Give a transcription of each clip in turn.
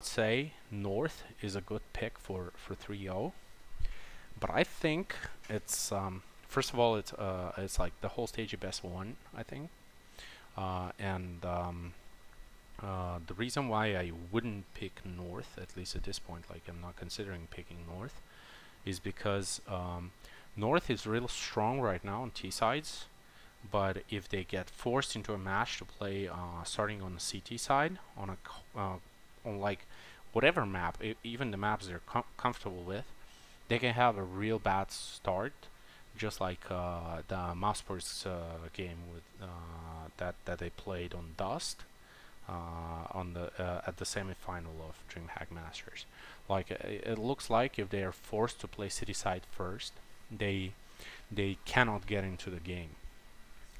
say North is a good pick for 3-0, but I think it's first of all it's like the whole stage of best one, I think, and the reason why I wouldn't pick North, at least at this point, like I'm not considering picking North, is because North is real strong right now on T sides, but if they get forced into a match to play starting on the CT side on on like whatever map, even the maps they're comfortable with, they can have a real bad start, just like the Mousesports game with that they played on Dust on the at the semifinal of DreamHack Masters. Like it looks like if they are forced to play city side first, they cannot get into the game,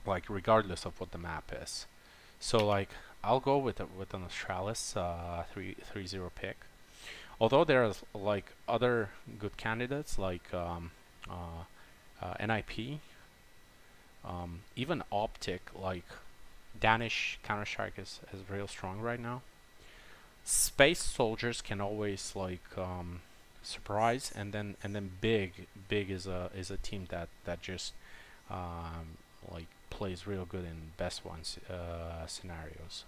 like regardless of what the map is. So like I'll go with an Australis 3-0 pick. Although there are like other good candidates like NIP, even Optic, like Danish Counter-Strike is real strong right now. Space Soldiers can always like surprise, and then Big is a team that just like plays real good in best ones scenarios.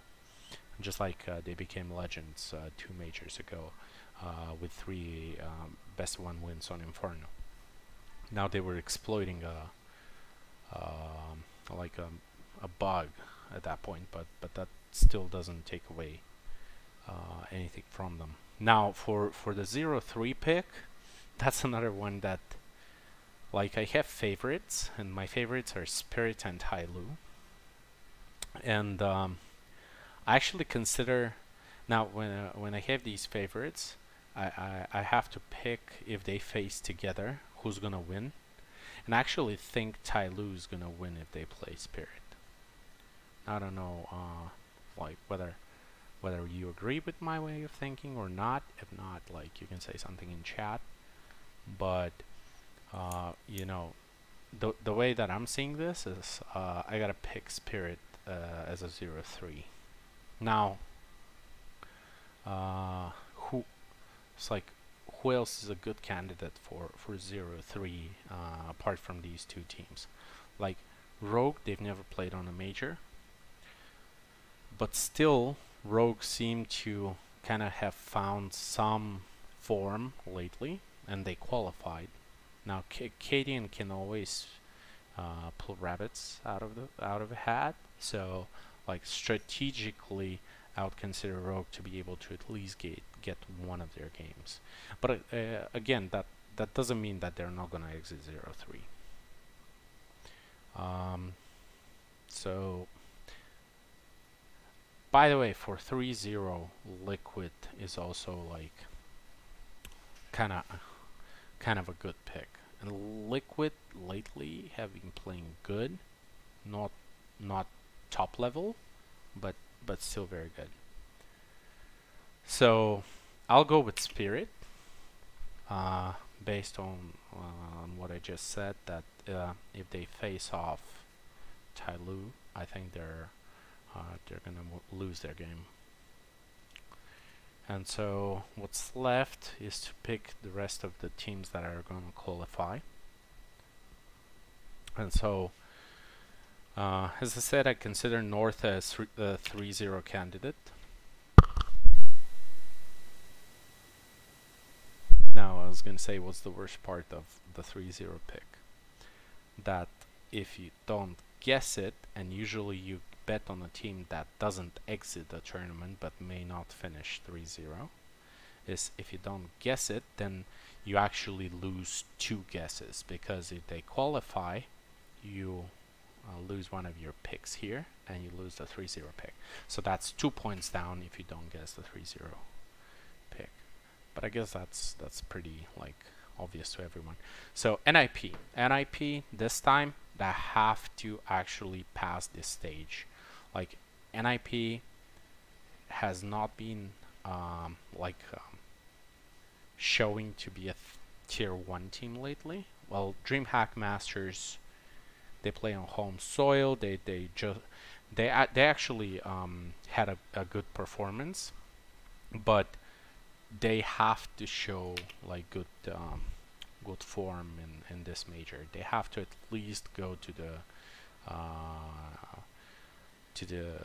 Just like they became legends 2 majors ago with 3 best one wins on Inferno. Now they were exploiting like a bug at that point, but that still doesn't take away anything from them. Now for the 0-3 pick, that's another one that, like, I have favorites, and my favorites are Spirit and Hailu. And I actually consider, now when I have these favorites, I have to pick, if they face together, who's gonna win. And I actually think Tai Lu is gonna win if they play Spirit. I don't know like whether you agree with my way of thinking or not. If not, like, you can say something in chat. But you know, the way that I'm seeing this is I gotta pick Spirit as a 0-3. Now who it's like, who else is a good candidate for 0-3 apart from these two teams? Like Rogue, they've never played on a major, but still Rogue seem to kind of have found some form lately, and they qualified. Now Cadian can always pull rabbits out of a hat, so like strategically I would consider Rogue to be able to at least get one of their games. But again, that doesn't mean that they're not gonna exit 0-3. So by the way, for 3-0, Liquid is also like kind of a good pick. And Liquid lately have been playing good, not top level, but still very good. So I'll go with Spirit, based on what I just said, that if they face off Tai Lu, I think they're gonna lose their game. And so what's left is to pick the rest of the teams that are going to qualify. And so as I said, I consider North as the 3-0 candidate. Now I was going to say, what's the worst part of the 3-0 pick? That if you don't guess it, and usually you bet on a team that doesn't exit the tournament but may not finish 3-0, is if you don't guess it, then you actually lose 2 guesses, because if they qualify, you lose one of your picks here, and you lose the 3-0 pick. So that's 2 points down if you don't guess the 3-0 pick. But I guess that's pretty like obvious to everyone. So NIP this time, they have to actually pass this stage. Like NIP has not been showing to be a tier 1 team lately. Well, DreamHack Masters, they play on home soil. They actually had a good performance, but they have to show like good form in this major. They have to at least go to the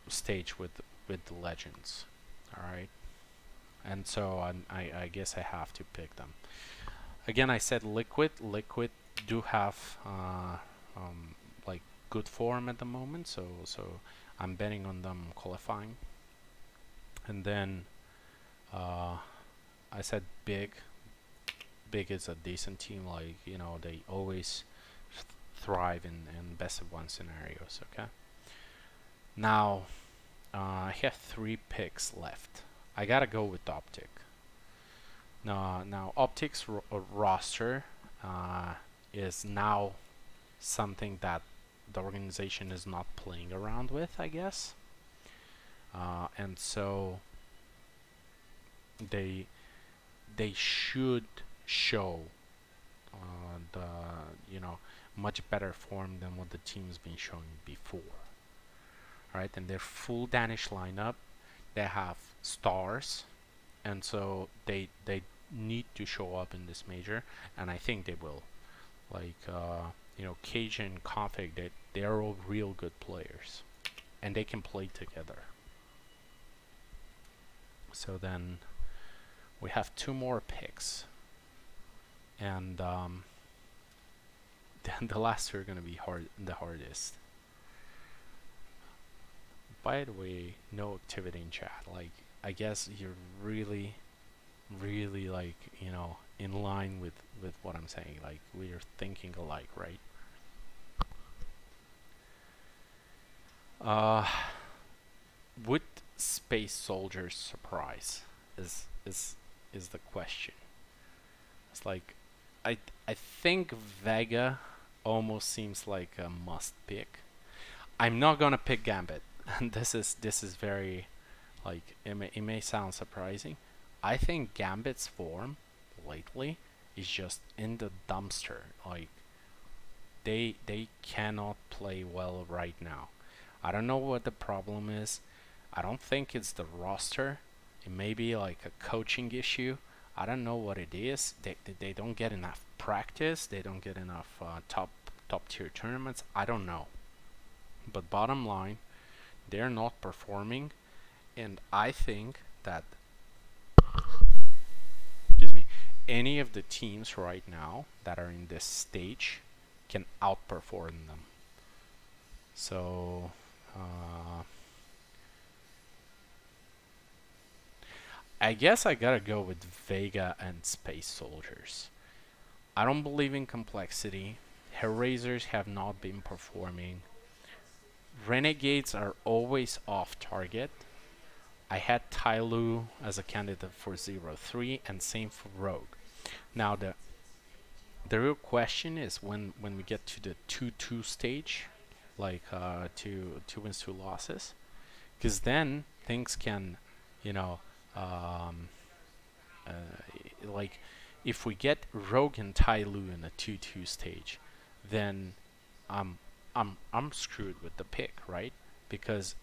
stage with the legends. All right, and so I guess I have to pick them. Again, I said Liquid. Liquid do have like good form at the moment, so I'm betting on them qualifying. And then I said Big. Big is a decent team. Like, you know, they always thrive in best of one scenarios. Okay. Now I have 3 picks left. I gotta go with Optic. Now Optic's roster is now something that the organization is not playing around with, I guess. And so they should show the much better form than what the team's been showing before. All right, and their full Danish lineup, they have stars, and so they need to show up in this major, and I think they will. Like Cajun, Config, they're all real good players, and they can play together. So then we have 2 more picks, and then the last 2 are gonna be the hardest. By the way, no activity in chat. Like, I guess you're really like, in line with what I'm saying. Like, we're thinking alike, right? Would Space Soldiers surprise is the question. It's like I think Vega almost seems like a must pick. I'm not gonna pick Gambit, and this is very, like, it may sound surprising. I think Gambit's form lately is just in the dumpster. Like, they cannot play well right now. I don't know what the problem is. I don't think it's the roster. It may be like a coaching issue. I don't know what it is. They don't get enough practice. They don't get enough top tier tournaments. I don't know. But bottom line, they're not performing, and I think that any of the teams right now that are in this stage can outperform them. So I guess I gotta go with Vega and Space Soldiers. I don't believe in complexity. Hellraisers have not been performing. Renegades are always off target. I had Tyloo as a candidate for 0-3, and same for Rogue. Now the real question is when we get to the 2-2 stage, like 2 wins, 2 losses, because then things can, like, if we get Rogue and Tyloo in a 2-2 stage, then I'm screwed with the pick, right? Because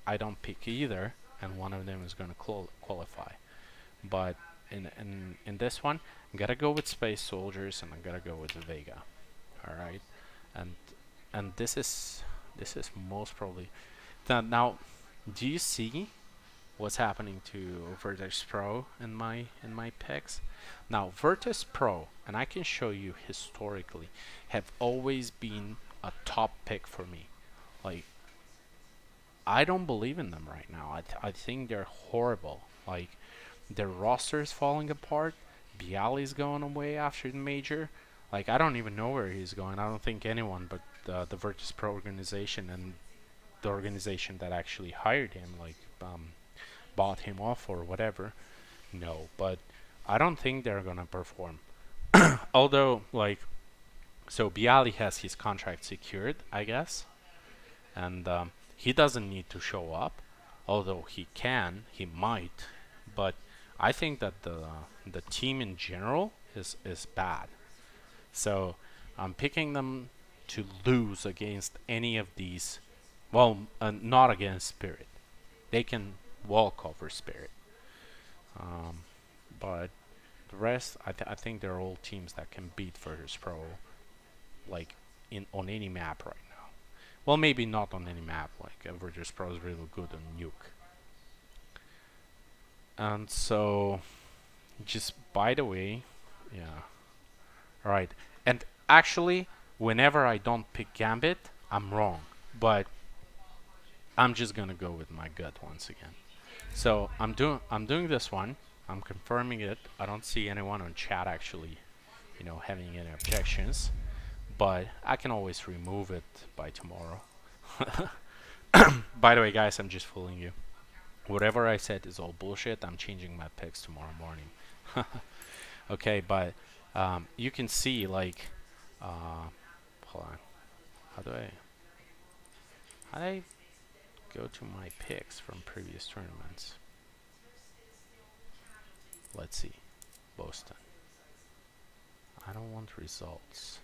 I don't pick either, and one of them is going to qualify. But in this one, I gotta go with Space Soldiers, and I gotta go with Vega. All right, and this is most probably now. Do you see what's happening to Virtus Pro in my picks? Now Virtus Pro, and I can show you historically, have always been a top pick for me. Like, I don't believe in them right now. I think they're horrible. Like, their roster is falling apart. Bialy's going away after the major. Like, I don't even know where he's going. I don't think anyone but the Virtus Pro organization and the organization that actually hired him, like, bought him off or whatever. No, but I don't think they're gonna perform. Although, like, so Bialy has his contract secured, I guess, and he doesn't need to show up. Although he might, but I think that the team in general is bad. So I'm picking them to lose against any of these. Well, not against Spirit. They can walk over Spirit. but the rest, I think they're all teams that can beat Virtus Pro, like on any map right now. Well, maybe not on any map. Like Virtus Pro is really good on Nuke. And so, just by the way, yeah. All right. And actually, whenever I don't pick Gambit, I'm wrong. But I'm just gonna go with my gut once again. So I'm doing this one. I'm confirming it. I don't see anyone on chat actually, having any objections. But I can always remove it by tomorrow. By the way, guys, I'm just fooling you. Whatever I said is all bullshit. I'm changing my picks tomorrow morning. Okay, but you can see like, hold on. How do I go to my picks from previous tournaments? Let's see. Boston. I don't want results.